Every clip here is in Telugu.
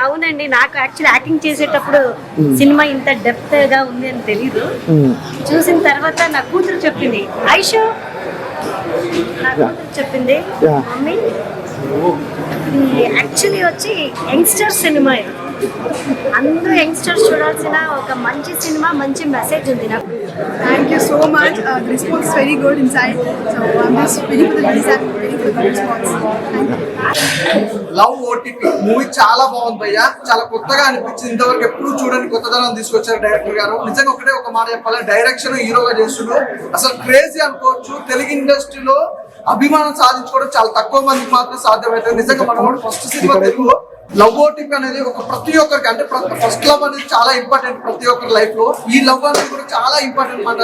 అవునండి, నాకు యాక్చువల్లీ యాక్టింగ్ చేసేటప్పుడు సినిమా ఇంత డెప్త్ గా ఉంది అని తెలీదు. చూసిన తర్వాత నా కూతురు చెప్పింది, ఐషు నా కూతురు చెప్పింది, మమ్మీ యాక్చువల్లీ వచ్చి యంగ్స్టర్ సినిమా, అందరూ యంగ్స్టర్స్ చూడాల్సిన ఒక మంచి సినిమా, మంచి మెసేజ్ ఉంది. నాకు thank you so much. The response is very good inside. So I'm just waiting for the release and waiting for the response. Love OTP movie చాలా బాగుంది భయ్య, చాలా కొత్తగా అనిపించింది. ఇంతవరకు ఎప్పుడు చూడని కొత్తదనం తీసుకొచ్చారు డైరెక్టర్ గారు. నిజంగా ఒకటే ఒక మాట చెప్పాలి, డైరెక్షన్ హీరోగా చేస్తున్నారు. అసలు క్రేజీ అనుకోవచ్చు. తెలుగు ఇండస్ట్రీలో అభిమానం సాధించుకోవడం చాలా తక్కువ మందికి మాత్రం సాధ్యమవుతుంది. నిజంగా మన first cinema Telugu love OTP అనేది ఒక ప్రతి ఒక్కరికి, అంటే ఫస్ట్ లవ్ అనేది చాలా ఇంపార్టెంట్ ప్రతి ఒక్కరి లైఫ్ లో. ఈ లవ్ అనేది కూడా చాలా ఇంపార్టెంట్ అనమాట.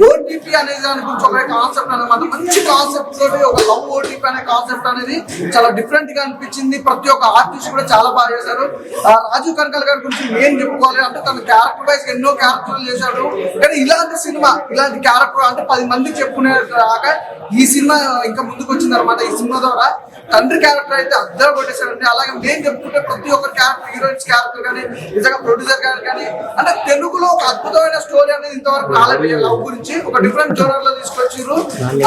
ఓటీపీ అనేది దాని గురించి ఒక కాన్సెప్ట్ అనమాట. మంచి కాన్సెప్ట్ తోటి ఒక లవ్ ఓటీపీ అనే కాన్సెప్ట్ అనేది చాలా డిఫరెంట్ గా అనిపించింది. ప్రతి ఒక్క ఆర్టిస్ట్ కూడా చాలా బాగా చేశారు. రాజు కనకాల గారి గురించి ఏం చెప్పుకోవాలి అంటే, తన క్యారెక్టర్ వైజ్ ఎన్నో క్యారెక్టర్లు చేశాడు. కానీ ఇలాంటి సినిమా, ఇలాంటి క్యారెక్టర్ అంటే 10 మందికి చెప్పుకునే రాక ఈ సినిమా ఇంకా ముందుకు వచ్చింది అనమాట. ఈ సినిమా ద్వారా తండ్రి క్యారెక్టర్ అయితే అద్దరు కొట్టేశాడండి. అలాగే నేను చెప్పుకుంటే ప్రతి ఒక్క క్యారెక్టర్, హీరోయిన్స్ క్యారెక్టర్ కానీ, నిజంగా ప్రొడ్యూసర్ గారు కానీ, అంటే తెలుగులో ఒక అద్భుతమైన స్టోరీ అనేది ఇంతవరకు రాలేదు. లవ్ గురించి ఒక డిఫరెంట్ జోనర్ లో తీసుకొచ్చారు.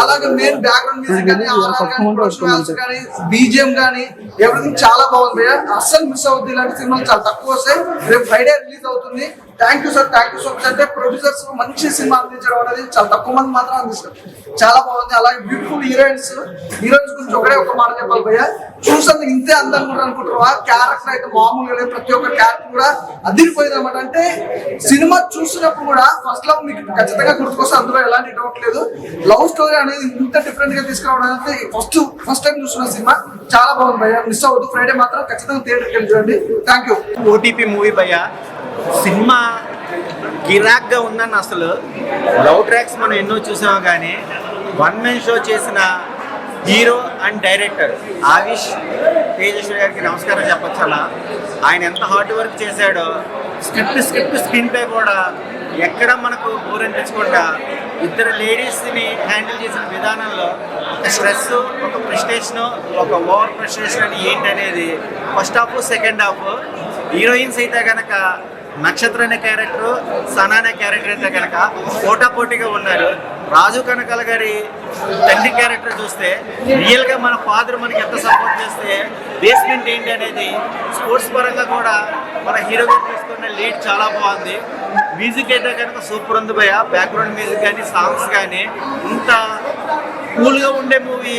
అలాగే మెయిన్ బ్యాక్గ్రౌండ్ మ్యూజిక్ కానీ, ఆర్ఆర్ కానీ, ప్రొఫెషనల్స్ కానీ, బీజిఎం కానీ, ఎవ్రీథింగ్ చాలా బాగుంది. అస్సలు మిస్ అవుతుంది. ఇలాంటి సినిమాలు చాలా తక్కువ వస్తాయి. రేపు ఫ్రైడే రిలీజ్ అవుతుంది. Thank you sir, thank you so much. అంటే ప్రొడ్యూసర్స్ మంచి సినిమా అందించడం అనేది చాలా తక్కువ మంది మాత్రం అందిస్తారు. చాలా బాగుంది. అలాగే బ్యూటిఫుల్ హీరోయిన్స్ గురించి ఒకటే ఒక మాట చెప్పాలి భయ్య, చూసాను ఇంతే అందంగా కూడా అనుకుంటారు. ఆ క్యారెక్టర్ అయితే మామూలుగా లేదు. ప్రతి ఒక్క క్యారెక్టర్ కూడా అదిరిపోయింది అనమాట. అంటే సినిమా చూసినప్పుడు కూడా ఫస్ట్ లవ్ మీకు ఖచ్చితంగా గుర్తుకొస్తే, అందులో ఎలాంటి డౌట్ లేదు. లవ్ స్టోరీ అనేది ఇంత డిఫరెంట్ గా తీసుకురావడం అనేది ఫస్ట్ టైం చూస్తున్న సినిమా చాలా బాగుంది భయ్య. మిస్ అవ్వదు. ఫ్రైడే మాత్రం ఖచ్చితంగా థియేటర్కి వెళ్ళి చూడండి. Thank you. ఓటీపీ మూవీ భయ్య, సినిమా గిరాక్గా ఉందని. అసలు లవ్ ట్రాక్స్ మనం ఎన్నో చూసాము, కానీ వన్ మెన్ షో చేసిన హీరో అండ్ డైరెక్టర్ ఆవిష్ తేజస్వి గారికి నమస్కారం చెప్పచ్చు. అలా ఆయన ఎంత హార్డ్ వర్క్ చేశాడో, స్క్రీన్ ప్లే కూడా ఎక్కడ మనకు బోర్ అనిపించకుండా ఇద్దరు లేడీస్ని హ్యాండిల్ చేసిన విధానంలో ఒక స్ట్రెస్, ఒక ఫ్రస్ట్రేషన్, ఒక ఓవర్ ఫ్రస్ట్రేషన్ అని ఏంటనేది first half, second half. Heroines అయితే కనుక నక్షత్ర అనే క్యారెక్టర్, సనా అనే క్యారెక్టర్ అయితే కనుక పోటాపోటీగా ఉన్నారు. రాజు కనకాల గారి తండ్రి క్యారెక్టర్ చూస్తే రియల్గా మన ఫాదర్ మనకి ఎంత సపోర్ట్ చేస్తే బేస్మెంట్ ఏంటి అనేది స్పోర్ట్స్ పరంగా కూడా మన హీరో గారు తీసుకున్న లీడ్ చాలా బాగుంది. మ్యూజిక్ అయితే కనుక సూపర్ ఉంది భయ్య. బ్యాక్గ్రౌండ్ మ్యూజిక్ కానీ, సాంగ్స్ కానీ, ఇంత కూల్గా ఉండే మూవీ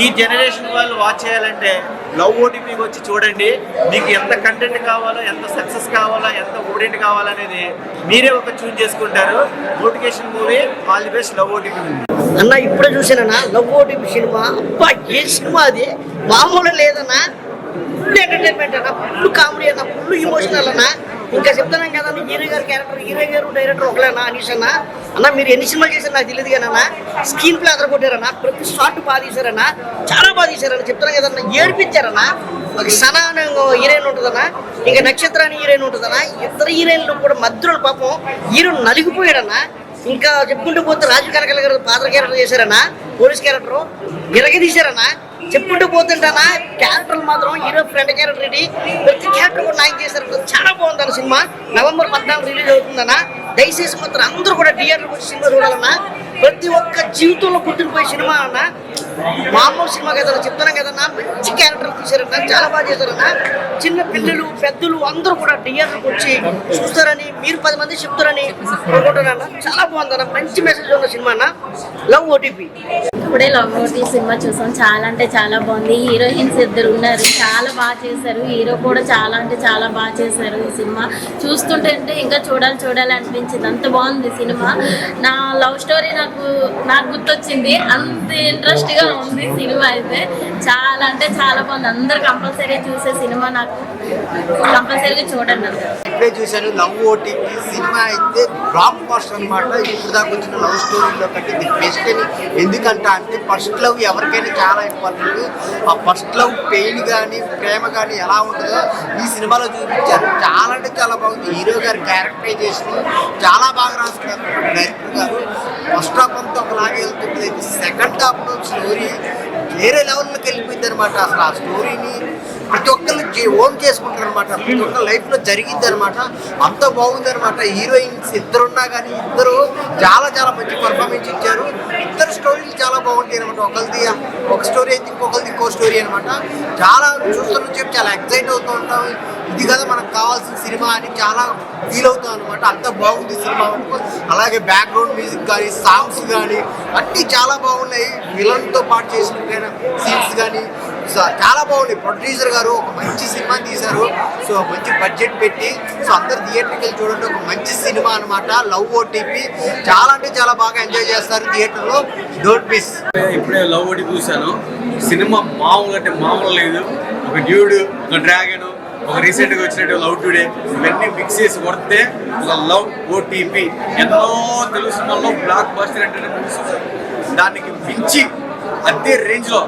ఈ జనరేషన్ వాళ్ళు వాచ్ చేయాలంటే లవ్ ఓటీపీకి వచ్చి చూడండి. మీకు ఎంత కంటెంట్ కావాలో, ఎంత సక్సెస్ కావాలో, ఎంత ఓడియంట్ కావాలనేది మీరే ఒక చూజ్ చేసుకుంటారు. Motivation movie, all the best. Love OTP అన్న ఇప్పుడే చూసానన్నా లవ్ ఓటీపీ సినిమా. అబ్బా ఏ సినిమా అది, మామూలు లేదన్నా. ఫుల్ ఎంటర్టైన్మెంట్ అన్న, ఫుల్ కామెడీ అన్న, ఫుల్ ఇమోషనల్ అన్న. ఇంకా చెప్తున్నాం కదా, హీరో గారి క్యారెక్టర్, హీరో గారు డైరెక్టర్ ఒకలేనా అనీష్ అన్న. అన్న మీరు ఎన్ని సినిమాలు చేశారు నాకు తెలియదు కానీ అన్న, స్క్రీన్ ప్లే అదర కొట్టారన్న. ప్రతి షాట్ బాగా తీశారన్న, చాలా బాగా తీశారన్న. చెప్తున్నాం కదన్న, ఏడిపించారన్న. ఒక సనా అనే హీరోయిన్ ఉంటుందన్న, ఇంకా నక్షత్ర అని హీరోయిన్ ఉంటుందన్న. ఇద్దరు హీరోయిన్లు కూడా మధ్యలో పాపం హీరో నలిగిపోయాడన్న. ఇంకా చెప్పుకుంటూ పోతే రాజు కనకాల గారు ఫాదర్ క్యారెక్టర్ చేశారన్న, పోలీస్ క్యారెక్టర్ ఇరగ తీశారన్న. చెప్పుకుంటూ పోతుంటానా క్యారెక్టర్లు మాత్రం హీరో ఫ్రెండ్ క్యారెక్టర్ రెడీ, ప్రతి క్యారెక్టర్ కూడా నాయకు చేశారు. చాలా బాగుందన్న సినిమా. November 14 రిలీజ్ అవుతుందన్న. దయచేసి మాత్రం అందరూ కూడా థియేటర్కి వచ్చి సినిమా చూడాలన్నా. ప్రతి ఒక్క జీవితంలో గుర్తుండిపోయే సినిమా అన్న, మామూలు సినిమా కదన్నా. చెప్తున్నాం కదన్నా, మంచి క్యారెక్టర్ తీశారన్న, చాలా బాగా చేశారన్న. చిన్న పిల్లలు, పెద్దలు అందరూ కూడా థియేటర్కి వచ్చి చూస్తారని, మీరు 10 మంది చెప్తారని అనుకుంటున్నాను. చాలా బాగుందన్న, మంచి మెసేజ్ ఉన్న సినిమా అన్న లవ్ ఓటీపీ. ఇప్పుడే లవ్ ఓటీపీ సినిమా చూసాం. చాలా అంటే చాలా బాగుంది. హీరోయిన్స్ ఇద్దరు ఉన్నారు, చాలా బాగా చేశారు. హీరో కూడా చాలా అంటే చాలా బాగా చేశారు. ఈ సినిమా చూస్తుంటే ఇంకా చూడాలి అనిపించింది. అంత బాగుంది సినిమా. నా లవ్ స్టోరీ నాకు గుర్తొచ్చింది. అంత ఇంట్రెస్ట్గా ఉంది సినిమా అయితే. చాలా అంటే చాలా బాగుంది. అందరు కంపల్సరీ చూసే సినిమా. నాకు కంపల్సరీగా చూడండి అందరూ. ఇప్పుడే చూశాను లవ్ ఓటీపీ సినిమా అయితే బ్లాక్ బస్టర్ అనమాట. ఇప్పుడు దాకా వచ్చిన లవ్ స్టోరీలో కంటే ఇది బెస్ట్ అని ఎందుకంటే అంటే ఫస్ట్ లవ్ ఎవరికైనా చాలా ఇంపార్టెంట్. ఆ ఫస్ట్ లవ్ పెయిన్ కానీ ప్రేమ కానీ ఎలా ఉంటుందో ఈ సినిమాలో చూపించారు. చాలా అంటే చాలా బాగుంది. హీరో గారి క్యారెక్టరైజేషన్ చాలా బాగా రాసుకున్నారు డైరెక్టర్ గారు. ఫస్ట్ హాఫ్ అంతా ఒకలాగే వెళ్తుంది, అయితే సెకండ్ హాఫ్లో స్టోరీ వేరే లెవెల్లోకి వెళ్ళిపోయింది అనమాట. అసలు ఆ స్టోరీని ప్రతి ఒక్కరు ఓన్ చేసుకుంటారు అనమాట. ప్రతి ఒక్క లైఫ్లో జరిగింది అనమాట. అంత బాగుంది అనమాట. హీరోయిన్స్ ఇద్దరున్నా కానీ ఇద్దరు చాలా చాలా మంచి పర్ఫార్మెన్స్ ఇచ్చారు. ఇద్దరు స్టోరీలు చాలా బాగుంటాయి అనమాట. ఒకరిది ఒక స్టోరీ అయితే ఇంకొకరిది ఇంకో స్టోరీ అనమాట. చాలా చూస్తున్న చెప్పి చాలా ఎక్సైట్ అవుతూ ఉంటాం. ఇది కదా మనకు కావాల్సిన సినిమా అని చాలా ఫీల్ అవుతాం అనమాట. అంత బాగుంది సినిమా. అలాగే బ్యాక్గ్రౌండ్ మ్యూజిక్ కానీ సాంగ్స్ కానీ అన్నీ చాలా బాగున్నాయి. విలన్తో పాటు చేసిన సీన్స్ కానీ చాలా బాగున్నాయి. ప్రొడ్యూసర్ గారు ఒక మంచి సినిమా తీశారు. సో మంచి బడ్జెట్ పెట్టి సో అందరు థియేటర్కి వెళ్ళి చూడండి. ఒక మంచి సినిమా అనమాట లవ్ ఓటీపీ. చాలా అంటే చాలా బాగా ఎంజాయ్ చేస్తారు థియేటర్లో. Don't miss. ఇప్పుడే లవ్ ఓటీపీ చూశాను. సినిమా మామూలు అంటే మామూలు లేదు. ఒక డ్యూడ్, ఒక డ్రాగన్, ఒక రీసెంట్గా వచ్చినట్టు లవ్ టుడే ఇవన్నీ మిక్స్ చేసి కొడితే ఒక లవ్ ఓటీపీ ఎన్నో తెలుగు సినిమాల్లో బ్లాక్ బస్టర్ అంటే తెలుసు. దానికి మించి అదే రేంజ్లో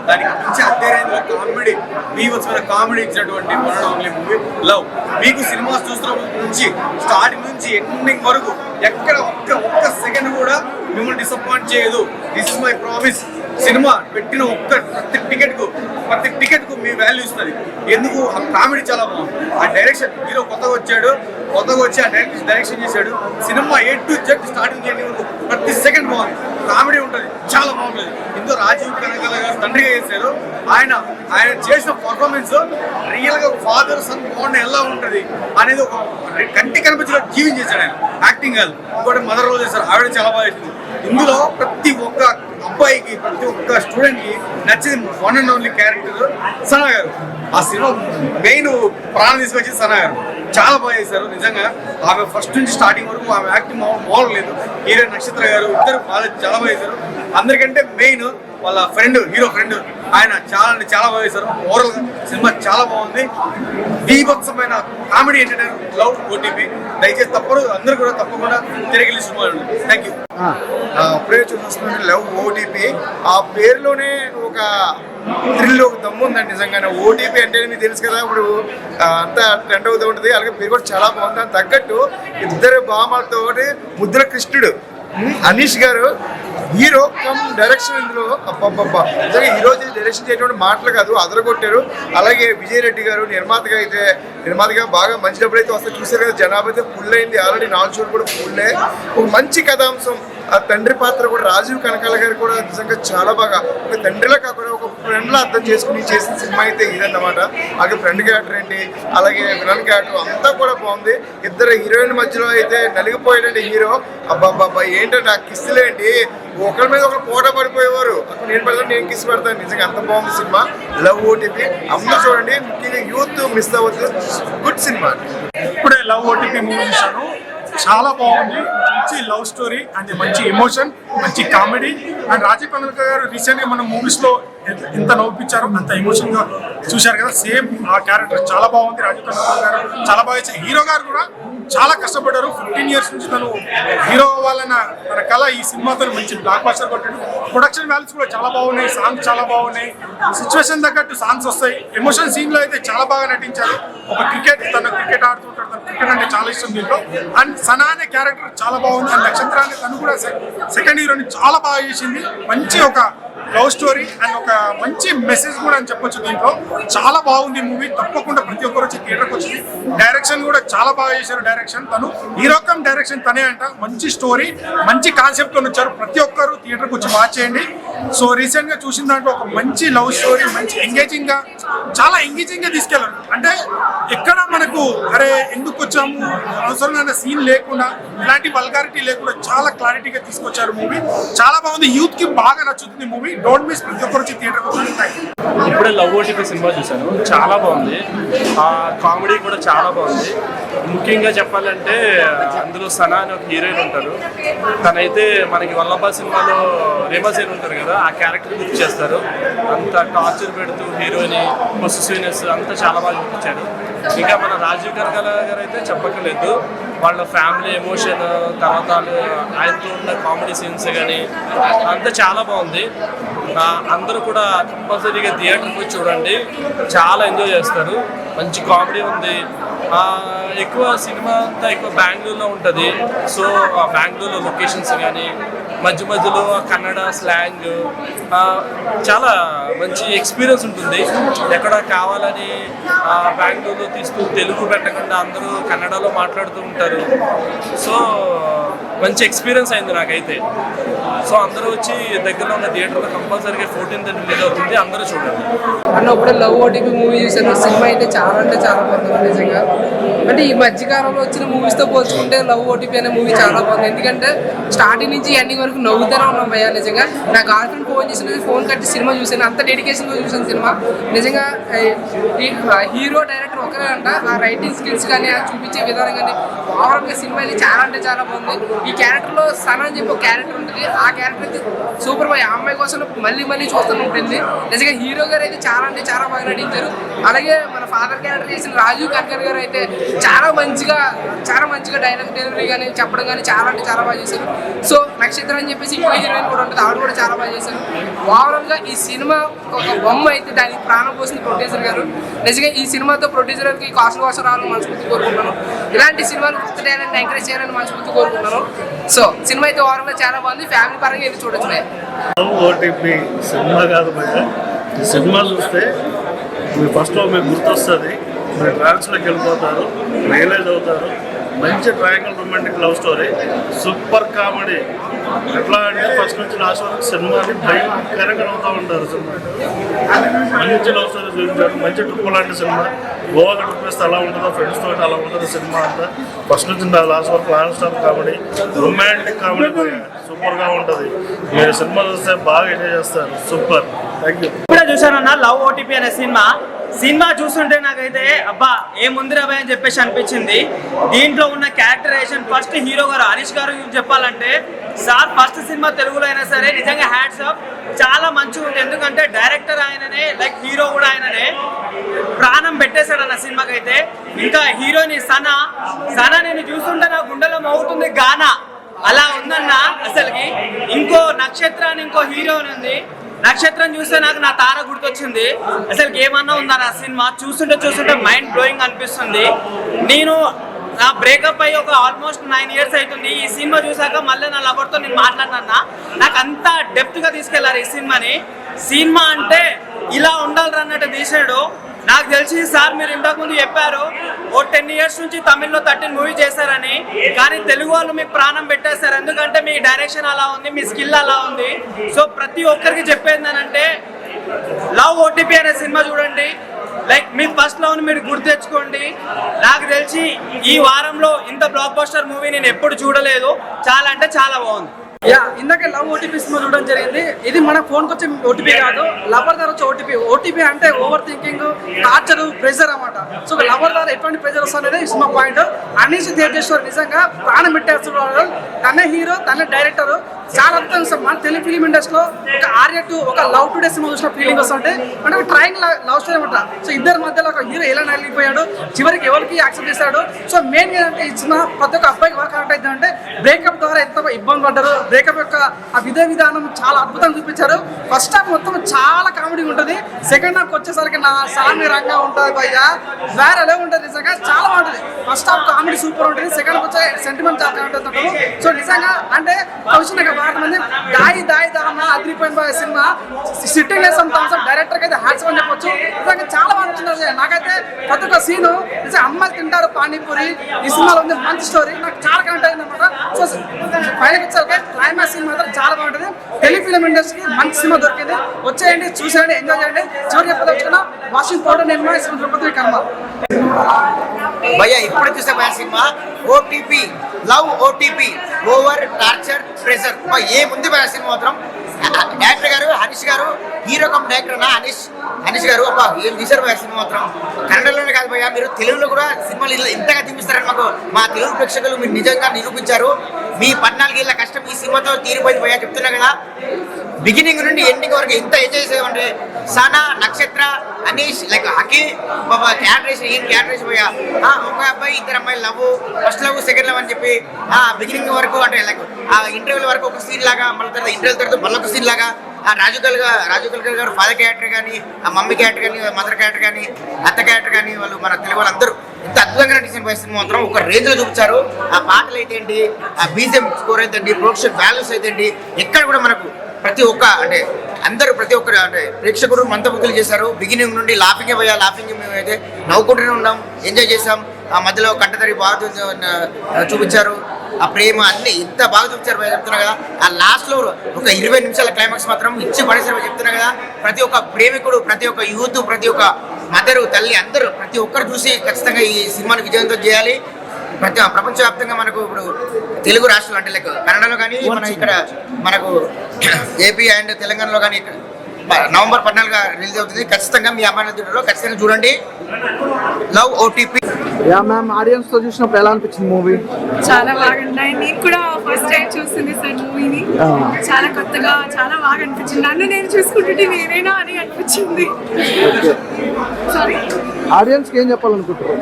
కామెడీ బీభత్సమైన కామెడీ ఇచ్చినటువంటి వన్ ఓన్లీ మూవీ లవ్. మీకు సినిమా చూస్తున్నప్పటి నుంచి స్టార్టింగ్ నుంచి ఎండింగ్ వరకు ఎక్కడ ఒక్క సెకండ్ కూడా మిమ్మల్ని డిసప్పాయింట్ చేయదు. This is my promise. Cinema పెట్టిన ప్రతి టికెట్కు మీ వాల్యూ ఇస్తుంది. ఎందుకు ఆ కామెడీ చాలా బాగుంది. ఆ డైరెక్షన్ హీరో కొత్తగా వచ్చి ఆ డైరెక్షన్ చేశాడు. Cinema A to Z starting చేయడం వరకు ప్రతి సెకండ్ బాగుంది. కామెడీ ఉంటుంది, చాలా బాగుంటుంది. ఇందులో రాజీవ్ కనకాల గారు తండ్రిగా చేశారు. ఆయన చేసిన పర్ఫార్మెన్స్ రియల్గా ఫాదర్ సన్ బాండ్ ఎలా ఉంటుంది అనేది ఒక కంటి కనిపించగా జీవించేశాడు ఆయన. యాక్టింగ్ కాదు, ఇంకోటి మదర్ రోల్ చేశారు. ఆవిడ చాలా బాగా చేసింది. ఇందులో ప్రతి ఒక్క అబ్బాయికి ప్రతి ఒక్క స్టూడెంట్కి నచ్చింది one and only character Sana గారు. ఆ సినిమా మెయిన్ ప్రాణం తీసుకొచ్చి సనా గారు చాలా బాగా చేశారు. నిజంగా ఆమె ఫస్ట్ నుంచి స్టార్టింగ్ వరకు ఆమె యాక్టింగ్ మామూలు లేదు. హీరో నక్షత్ర గారు ఇద్దరు చాలా బాగా చేశారు. అందరికంటే మెయిన్ వాళ్ళ హీరో ఫ్రెండ్ ఆయన చాలా బాగా చేశారు. ఓవరాల్ సినిమా చాలా బాగుంది. బీభత్సమైన కామెడీ ఎంటర్టైనర్ లవ్ ఓటీపీ. దయచేసి అందరూ కూడా తప్పకుండా తిరిగి సినిమా. Thank you. అప్పుడే చూస్తున్నాను లవ్ ఓటీపీ. ఆ పేరులోనే ఒక థ్రిల్, ఒక దమ్ము ఉందండి నిజంగానే. ఓటీపీ అంటే మీకు తెలుసు కదా, ఇప్పుడు అంతా ట్రెండ్ అవుతూ ఉంటుంది. అలాగే పేరు కూడా చాలా బాగుంది. దానికి తగ్గట్టు ఇద్దరు భామలతో ముద్ర కృష్ణుడు అనీష్ గారు హీరో కమ్ డైరెక్షన్. ఇందులో అబ్బబ్బబ్బా నిజంగా హీరో డైరెక్షన్ చేయటువంటి మాటలు కాదు, అదరగొట్టారు. అలాగే విజయ్ రెడ్డి గారు నిర్మాతగా బాగా మంచి డబ్బులు అయితే వస్తే చూసారు కదా. జనాభా అయితే ఫుల్ అయింది. ఆల్రెడీ 4 షోలు కూడా ఫుల్లే. ఒక మంచి కథాంశం. ఆ తండ్రి పాత్ర కూడా రాజీవ్ కనకాల గారు కూడా నిజంగా చాలా బాగా ఒక తండ్రిలా కాకుండా ఒక ఫ్రెండ్లా అర్థం చేసుకుని చేసిన సినిమా అయితే ఇదన్నమాట. అలాగే ఫ్రెండ్ క్యారెక్టర్ ఏంటి, అలాగే విలన్ క్యారెక్టర్ అంతా కూడా బాగుంది. ఇద్దరు హీరోయిన్ మధ్యలో అయితే నలిగిపోయాడండి హీరో. అబ్బాబ్బాబ్బా ఏంటంటే ఆ కిస్సులేంటి, ఒకరి మీద ఒకరు పోటా పడిపోయేవారు. నేను పెడతాను, నేను కిస్ పెడతాను. నిజంగా అంత బాగుంది సినిమా లవ్ ఓటీపీ. అందరూ చూడండి, ముఖ్యంగా యూత్ మిస్ అవ్వద్దు. Good cinema. ఇప్పుడే లవ్ ఓటీపీ మూవీ చూశాను. చాలా బాగుంది. మంచి లవ్ స్టోరీ అండ్ మంచి ఎమోషన్, మంచి కామెడీ. అండ్ రాజీవ్ కనకాల గారు రీసెంట్గా మన మూవీస్లో ఎంత నవ్వుపించారో అంత ఎమోషన్గా చూశారు కదా. సేమ్ ఆ క్యారెక్టర్ చాలా బాగుంది. రాజీవ్ కనకాల గారు చాలా బాగా ఇచ్చారు. హీరో గారు కూడా చాలా కష్టపడ్డారు. 15 years నుంచి తను హీరో అవ్వాలన్న తన కళ ఈ సినిమాతో మంచి బ్లాక్ బస్టర్ కొట్టాడు. ప్రొడక్షన్ వాల్యూస్ కూడా చాలా బాగున్నాయి. సాంగ్స్ చాలా బాగున్నాయి. సిచ్యువేషన్ తగ్గట్టు సాంగ్స్ వస్తాయి. ఎమోషన్ సీన్లో అయితే చాలా బాగా నటించారు. ఒక తన క్రికెట్ ఆడుతుంటాడు. తన క్రికెట్ అంటే చాలా ఇష్టం దీంట్లో. అండ్ సనా అనే క్యారెక్టర్ చాలా బాగుంది. అండ్ నక్షత్రాన్ని తను కూడా సెకండ్ హీరోని చాలా బాగా చేసింది. మంచి ఒక లవ్ స్టోరీ అండ్ ఒక మంచి మెసేజ్ కూడా అని చెప్పొచ్చు. దీంట్లో చాలా బాగుంది మూవీ. తప్పకుండా ప్రతి ఒక్కరు వచ్చి థియేటర్కి వచ్చింది. డైరెక్షన్ కూడా చాలా బాగా చేశారు. డైరెక్షన్ తను హీరోకం డైరెక్షన్ తనే అంట. మంచి స్టోరీ, మంచి కాన్సెప్ట్ తో వచ్చారు. ప్రతి ఒక్కరు థియేటర్కి వచ్చి వాచ్ చేయండి. సో రీసెంట్ గా చూసిన దాంట్లో ఒక మంచి లవ్ స్టోరీ, మంచి చాలా ఎంగేజింగ్ గా తీసుకెళ్లారు. అంటే ఎక్కడ మనకు అరే ఎందుకు వచ్చాము అవసరమైన సీన్ లేకుండా, ఇలాంటి వల్గారిటీ లేకుండా చాలా క్లారిటీగా తీసుకొచ్చారు మూవీ. చాలా బాగుంది. యూత్ కి బాగా నచ్చుతుంది మూవీ. Don't miss. ప్రతి ఒక్కరు వచ్చి థియేటర్కి వచ్చి. ఇప్పుడే లవ్ ఓటీపీ సినిమా చూశాను. చాలా బాగుంది. ఆ కామెడీ కూడా చాలా బాగుంది. ముఖ్యంగా చెప్పాలంటే అందులో సనా అని ఒక హీరోయిన్ ఉంటారు. తనైతే మనకి వల్లభ సినిమాలో రేమాసేన్ ఉంటారు కదా, ఆ క్యారెక్టర్ గుర్తు చేస్తారు. అంత టార్చర్ పెడుతూ హీరోయిన్ పొసెసివ్నెస్ అంతా చాలా బాగా చూపించారు. ఇంకా మన రాజీవ్ కనకాల గారు అయితే చెప్పక్కర్లేదు. వాళ్ళ ఫ్యామిలీ ఎమోషన్, తర్వాత ఆయనతో ఉన్న కామెడీ సీన్స్ కానీ అంతా చాలా బాగుంది. అందరూ కూడా కంపల్సరీగా థియేటర్కి వచ్చి చూడండి, చాలా ఎంజాయ్ చేస్తారు. మంచి కామెడీ ఉంది. ఎక్కువ సినిమా అంతా ఎక్కువ బెంగళూరులో ఉంటుంది. సో ఆ బెంగళూరులో లొకేషన్స్ కానీ మధ్య మధ్యలో కన్నడ స్లాంగ్ చాలా మంచి ఎక్స్పీరియన్స్ ఉంటుంది. ఎక్కడ కావాలని బెంగళూరులో తీస్తూ తెలుగు పెట్టకుండా అందరూ కన్నడలో మాట్లాడుతూ ఉంటారు. సో మంచి ఎక్స్పీరియన్స్ అయింది నాకైతే. సో అందరూ వచ్చి దగ్గరలో ఉన్న థియేటర్లో కంపల్సరీగా 14th రిలీజ్ అవుతుంది, అందరూ చూడండి. అన్నప్పుడు లవ్ ఓటీపీ మూవీ చూసాను. సినిమా అయితే చాలా అంటే చాలా బాగుంది నిజంగా. అంటే ఈ మధ్యకాలంలో వచ్చిన మూవీస్తో పోల్చుకుంటే లవ్ ఓటీపీ అనే మూవీ చాలా బాగుంది. ఎందుకంటే స్టార్టింగ్ నుంచి ఎండింగ్ వరకు నవ్వుతూనే ఉన్నాం భయ్యా. నిజంగా నా గర్ల్ ఫ్రెండ్ ఫోన్ చేసినది, ఫోన్ కట్టి సినిమా చూసాను. అంత డెడికేషన్గా చూసాను సినిమా. నిజంగా హీరో డైరెక్టర్ ఒకరే అంట. ఆ రైటింగ్ స్కిల్స్ కానీ ఆ చూపించే విధానం కానీ ఓవరాల్గా సినిమా అయితే చాలా అంటే చాలా బాగుంది. ఈ క్యారెక్టర్లో సనా అని చెప్పి ఒక క్యారెక్టర్ ఉంటుంది. ఆ క్యారెక్టర్ అయితే సూపర్ బాయ్. ఆ అమ్మాయి కోసం మళ్ళీ మళ్ళీ చూస్తూనే ఉంటుంది. నిజంగా హీరో గారు అయితే చాలా అంటే చాలా బాగా నటించారు. అలాగే మన ఫాదర్ క్యారెక్టర్ చేసిన రాజీవ్ కనకర్ గారు అయితే చాలా మంచిగా డైలాగ్ డెలివరీ కానీ చెప్పడం కానీ చాలా అంటే చాలా బాగా చేశారు. సో నక్షత్రం అని చెప్పేసి ఇంకో హీరోయిన్ కూడా ఉంటుంది, ఆవిడ కూడా చాలా బాగా చేశారు. ఓవరాల్గా ఈ సినిమా ఒక బొమ్మ అయితే దానికి ప్రాణం పోసింది ప్రొడ్యూసర్ గారు. నిజంగా ఈ సినిమాతో ప్రొడ్యూసర్ గారికి కాసుల కోసం రావాలని మనస్ఫూర్తి కోరుకుంటున్నాను. ఇలాంటి సినిమాలు కొత్త టాలెంట్ ఎంకరేజ్ చేయాలని మనస్ఫూర్తి కోరుకుంటున్నాను. సో సినిమా అయితే ఓవరాల్గా చాలా బాగుంది. ఫ్యామిలీ పరంగా ఇది చూడొచ్చు. ఓటీపీ సినిమా కాదు భయ్య. ఈ సినిమా చూస్తే మీరు ఫస్ట్లో మీకు గుర్తొస్తుంది, మీరు ట్రాన్స్లోకి వెళ్ళిపోతారు, రియలైజ్ అవుతారు. మంచి triangle romantic love story, super comedy. ఎట్లా అంటే ఫస్ట్ నుంచి లాస్ట్ వరకు సినిమాని భయంకరంగా అవుతూ ఉంటారు. సినిమా మంచి లవ్ స్టోరీ చూపించారు. మంచి ట్రిప్ లాంటి సినిమా. గోవా ట్రిప్ వేస్తే అలా ఉంటుందో, ఫ్రెండ్స్ తోటి అలా ఉంటుంది సినిమా అంతా. ఫస్ట్ నుంచి లాస్ట్ వరకు non stop comedy, romantic comedy సూపర్గా ఉంటుంది. మీరు సినిమా చూస్తే బాగా ఎంజాయ్ చేస్తారు. సూపర్. Thank you. ఇప్పుడే చూసానన్న లవ్ ఓటీపీ అనే సినిమా చూస్తుంటే నాకైతే అబ్బా ఏముందిరా భయ్ అని చెప్పేసి అనిపించింది. దీంట్లో ఉన్న క్యారెక్టరైజేషన్ ఫస్ట్ హీరో గారు హరీష్ గారు చెప్పాలంటే సార్ ఫస్ట్ సినిమా తెలుగులో అయినా సరే నిజంగా హ్యాట్స్ ఆఫ్, చాలా మంచిగా ఉంది. ఎందుకంటే డైరెక్టర్ ఆయననే, లైక్ హీరో కూడా ఆయననే. ప్రాణం పెట్టేశాడు అన్న సినిమాకి అయితే. ఇంకా హీరోని సనా నేను చూస్తుంటే నా గుండెలో మోగుతుంది గానా, అలా ఉందన్న అసలుకి. ఇంకో నక్షత్రాన్ని ఇంకో హీరోని ఉంది. నక్షత్రం చూస్తే నాకు నా తార గుర్తొచ్చింది. అసలు ఏమన్నా ఉందా నా సినిమా చూస్తుంటే మైండ్ బ్లోయింగ్ అనిపిస్తుంది. నేను నా బ్రేకప్ అయ్యి ఒక ఆల్మోస్ట్ 9 years అవుతుంది. ఈ సినిమా చూసాక మళ్ళీ నా లవర్తో నేను మాట్లాడినా. నాకు అంత డెప్త్గా తీసుకెళ్లారు ఈ సినిమాని. సినిమా అంటే ఇలా ఉండాలి అన్నట్టు తీసాడు. నాకు తెలిసి సార్ మీరు ఇంతకుముందు చెప్పారు ఓ 10 years నుంచి తమిళ్లో 13 మూవీ చేశారని, కానీ తెలుగు వాళ్ళు మీకు ప్రాణం పెట్టేస్తారు. ఎందుకంటే మీ డైరెక్షన్ అలా ఉంది, మీ స్కిల్ అలా ఉంది. సో ప్రతి ఒక్కరికి చెప్పేది అంటే లవ్ ఓటీపీ అనే సినిమా చూడండి. లైక్ మీ ఫస్ట్ లవ్ ని మీరు గుర్తు తెచ్చుకోండి. నాకు తెలిసి ఈ వారంలో ఇంత బ్లాక్ బస్టర్ మూవీ నేను ఎప్పుడు చూడలేదు. చాలా అంటే చాలా బాగుంది. ఇందాక లవ్ ఓటీపీ సినిమా చూడడం జరిగింది. ఇది మన ఫోన్కి వచ్చే ఓటీపీ కాదు, లవర్ ద్వారా వచ్చే ఓటీపీ. ఓటీపీ అంటే ఓవర్ థింకింగ్, టార్చర్, ప్రెజర్ అన్నమాట. సో లవర్ ద్వారా ఎటువంటి ప్రెజర్ వస్తుంది సినిమా పాయింట్. అనీష్ తేజేశ్వర్ నిజంగా ప్రాణం పెట్టేస్తున్నాడు. తనే హీరో, తనే డైరెక్టర్. చాలా అద్భుతం. మన తెలుగు ఫిలిం ఇండస్ట్రీలో ఒక ఆర్య ఒక లవ్ టుడే సినిమా చూసిన ఫీలింగ్ వస్తుంటే అంటే ఒక ట్రయింగ్ లవ్ స్టోరీ అనమాట. సో ఇద్దరి మధ్యలో ఒక హీరో ఎలా నలిగిపోయాడు, చివరికి ఎవరికి యాక్సెప్ట్ చేశాడు. సో మెయిన్ ఏంటంటే ఈ సినిమా ప్రతి ఒక్క అబ్బాయికి వర్క్ కనెక్ట్ అవుతుంది. అంటే బ్రేకప్ ద్వారా ఎంత ఇబ్బంది పడ్డారు, బ్రేకప్ యొక్క ఆ విధానం చాలా అద్భుతంగా చూపించారు. ఫస్ట్ హాఫ్ మొత్తం చాలా కామెడీ ఉంటుంది. సెకండ్ హాఫ్ వచ్చేసరికి నా సామి రంగా ఉంటుంది భయ్యా, వేరే ఉంటుంది. నిజంగా చాలా బాగుంటుంది. ఫస్ట్ హాఫ్ కామెడీ సూపర్ ఉంటుంది, సెకండ్ హాఫ్ వచ్చే సెంటిమెంట్ చాలా కనెక్ట్ అవుతుంది. సో నిజంగా అంటే బాగా మంది దాయి దాన్న అదిరిపోయిన సినిమా. సిట్టింగ్ వేసాం డైరెక్టర్ అయితే హ్యాట్స్ అని చెప్పొచ్చు. నిజంగా చాలా బాగుంటుంది. నాకైతే ప్రతి ఒక్క సీను నిజంగా అమ్మాయిలు తింటారు పానీపూరి ఈ సినిమాలో ఉంది. మంచి స్టోరీ నాకు చాలా కనెక్ట్ అయింది అనమాట. సో ఫైనల్ వచ్చాక క్లైమాక్స్ సినిమా మాత్రం చాలా బాగుంటుంది. తెలుగు ఫిలిం ఇండస్ట్రీకి మంచి సినిమా దొరికింది. వచ్చేయండి, చూసేయండి, ఎంజాయ్ చేయండి. చివరి చెప్పదలుచుకున్నా వాషింగ్ పౌడర్ నిర్మా తిరుపతి కర్మ భయ్యా. ఇప్పుడు చూసే cinema OTP, love OTP, over torture pressure. ఏముంది భయ సినిమా మాత్రం. డైరెక్టర్ గారు హరీష్ గారు, హీరో కమ్ డైరెక్టర్ అన్న హరీష్ గారు అబ్బా ఏం తీశారు భయ సినిమా మాత్రం. కన్నడలోనే కాదు భయ్యా, మీరు తెలుగులో కూడా సినిమాలు ఇంతగా చూపిస్తారని మా తెలుగు ప్రేక్షకులు మీరు నిజంగా నిరూపించారు. మీ 14 ఏళ్ళ కష్టం ఈ సినిమాతో తీరిపోయింది భయ్యా చెప్తున్నా కదా. బిగినింగ్ నుండి ఎండింగ్ వరకు ఎంత ఎంజాయ్ చేసామంటే సనా, నక్షత్ర, అనీష్, లైక్ హకీ బాబా క్యాటరేషన్ ఏం క్యాటరేషన్ పోయా. ఒక అబ్బాయి 2 అమ్మాయిలు love, first love second love అని చెప్పి బిగినింగ్ వరకు అంటే లైక్ ఆ ఇంటర్వ్యూల వరకు ఒక సీన్ లాగా, మళ్ళీ తర్వాత ఇంటర్వ్యూ తర్వాత మళ్ళీ ఒక సీన్ లాగా రాజు కల్కర్ గారు ఫాదర్ క్యారెక్టర్ కానీ, ఆ మమ్మీ క్యారెక్టర్ కానీ, మదర్ క్యారెక్టర్ కానీ, అత్త క్యారెక్టర్ కానీ, వాళ్ళు మన తెలుగు వాళ్ళందరూ ఇంత అద్భుతంగా నటించిన పరిస్థితి మాత్రం ఒక రేంజ్ లో చూపించారు. ఆ పాటలు అయితే ఏంటి, ఆ బీజిఎం స్కోర్ అయితే ఏంటి, ప్రొడక్షన్ వాల్యూస్ అయితే ఏంటి, ఎక్కడ కూడా మనకు ప్రతి ఒక్క అంటే అందరూ ప్రతి ఒక్కరు అంటే ప్రేక్షకుడు మంతముగ్గులు చేశారు. బిగినింగ్ నుండి లాఫింగ్ పోయా, లాఫింగ్ మేము అయితే నవ్వుకుంటూనే ఉన్నాం, ఎంజాయ్ చేసాం. ఆ మధ్యలో కంటతరి బాగా చూపించారు, ఆ ప్రేమ అన్ని ఎంత బాగా చూపించారు చెప్తున్నా కదా. ఆ లాస్ట్లో ఒక 20 నిమిషాల క్లైమాక్స్ మాత్రం ఇచ్చి పడేసారు చెప్తున్నా కదా. ప్రతి ఒక్క ప్రేమికుడు, ప్రతి ఒక్క యూత్, ప్రతి ఒక్క మదరు, తల్లి అందరూ ప్రతి ఒక్కరు చూసి ఖచ్చితంగా ఈ సినిమాని విజయవంతం చేయాలి. ప్రపంచవ్యాప్తంగా మనకు ఇప్పుడు తెలుగు రాష్ట్రాలు అంటే లైక్ కన్నడలో కానీ, మన ఇక్కడ మనకు ఏపీ అండ్ తెలంగాణలో కానీ నవంబర్ 14 రిలీజ్ అవుతుంది. ఖచ్చితంగా మీ అమ్మాయి థియేటర్లో ఖచ్చితంగా చూడండి. Love OTP. Yeah ma'am, audience తో చూసినప్పుడు ఎలా అనిపించింది మూవీ? చాలా బాగున్నాయి. నేను కూడా ఫస్ట్ టైం చూస్తుంది సార్ మూవీని. చాలా కొత్తగా చాలా బాగా అనిపించింది. నన్ను నేను చూసుకుంటుంటే నేనేనా అని అనిపించింది. సారీ, ఆడియన్స్ కి ఏం చెప్పాలనుకుంటున్నారు?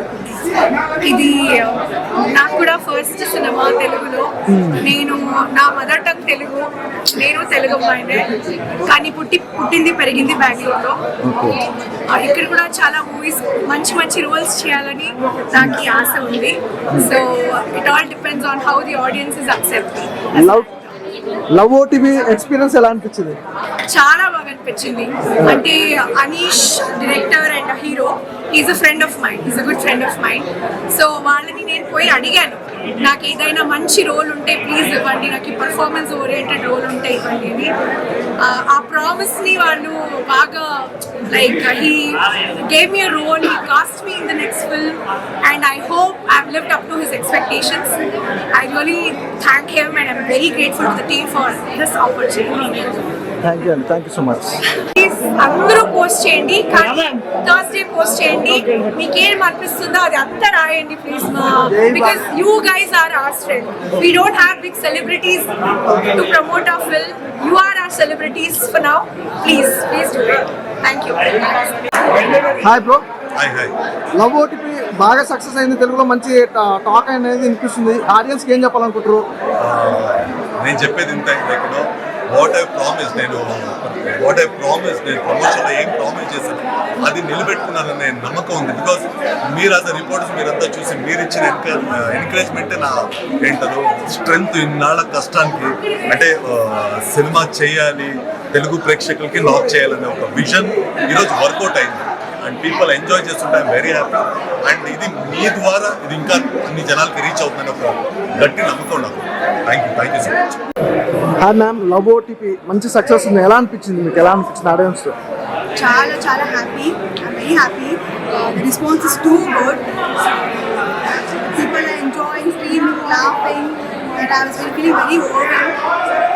ఇది నాకు కూడా ఫస్ట్ సినిమా తెలుగులో. నేను నా మదర్ టంగ్ తెలుగు, నేను తెలుగు అమ్మాయినే, కానీ పుట్టింది పెరిగింది బెంగళూరులో. ఇక్కడ కూడా చాలా మూవీస్ మంచి మంచి రోల్స్ చేయాలని నాకు ఆశ ఉంది. So it all depends on how the audience is accepting. Love OTP experience ఎలా అనిపించింది? చాలా బాగా అనిపించింది. అంటే Anish director and hero, is a friend of mind, is a good friend of mind. So వాళ్ళని నేను పోయి అడిగాను, నాకు ఏదైనా మంచి రోల్ ఉంటే ప్లీజ్ ఇవ్వండి, నాకు ఈ పర్ఫార్మెన్స్ ఓరియంటెడ్ రోల్ ఉంటే ఇవ్వండి అని. ఆ ప్రామిస్ని వాళ్ళు బాగా like he gave me a role, he cast me in the next film and I hope I have lived up to his expectations. I really thank him and I'm very grateful to the team for this opportunity. Thank you అండి, థ్యాంక్ యూ సో మచ్. అందరూ పోస్ట్ చేయండి, కానీ థర్స్డే పోస్ట్ చేయండి. మీకేం అనిపిస్తుందో అది అంతా రాయండి please, because you guys are our strength. We don't have big celebrities to promote our film. You are our celebrities for now. Please do it. Thank you. Hi bro. Hi hi. Love OTP బాగా సక్సెస్ అయింది, తెలుగులో మంచి టాక్ అనేది వినిపిస్తుంది. ఆడియన్స్ కి ఏం చెప్పాలనుకుంటారు? నేను చెప్పేది ఇంత వాట్ ఐ ప్రామిస్ నేను ప్రమోషన్లో ఏం ప్రామిస్ చేశాను అది నిలబెట్టుకున్నాననే నమ్మకం ఉంది. బికాస్ మీరు యాజ్ అ రిపోర్టర్స్ మీరంతా చూసి మీరు ఇచ్చిన ఎంకరేజ్మెంటే నా ఏంటదో స్ట్రెంగ్త్. ఇన్నాళ్ళ కష్టానికి అంటే సినిమా చేయాలి, తెలుగు ప్రేక్షకులకి లాక్ చేయాలనే ఒక విజన్ ఈరోజు వర్కౌట్ అయింది అండ్ పీపుల్ ఎంజాయ్ చేస్తుంటే ఐఎమ్ వెరీ హ్యాపీ. అండ్ ఇది మీ ద్వారా ఇది ఇంకా అన్ని జనాలకి రీచ్ అవుతుందని ఒక గట్టి నమ్మకం నాకు. Thank you so much. Hi ma'am, love OTP మంచి సక్సెస్ ఉంది, ఎలా అనిపించింది మీకు? ఎలా అనిపించింది ఆడియన్స్ తో? చాలా చాలా happy, I'm very happy. The response is too good. People are enjoying, screaming, laughing, and I was feeling very overwhelmed.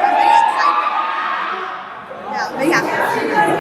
I'm very excited. Yeah, very happy.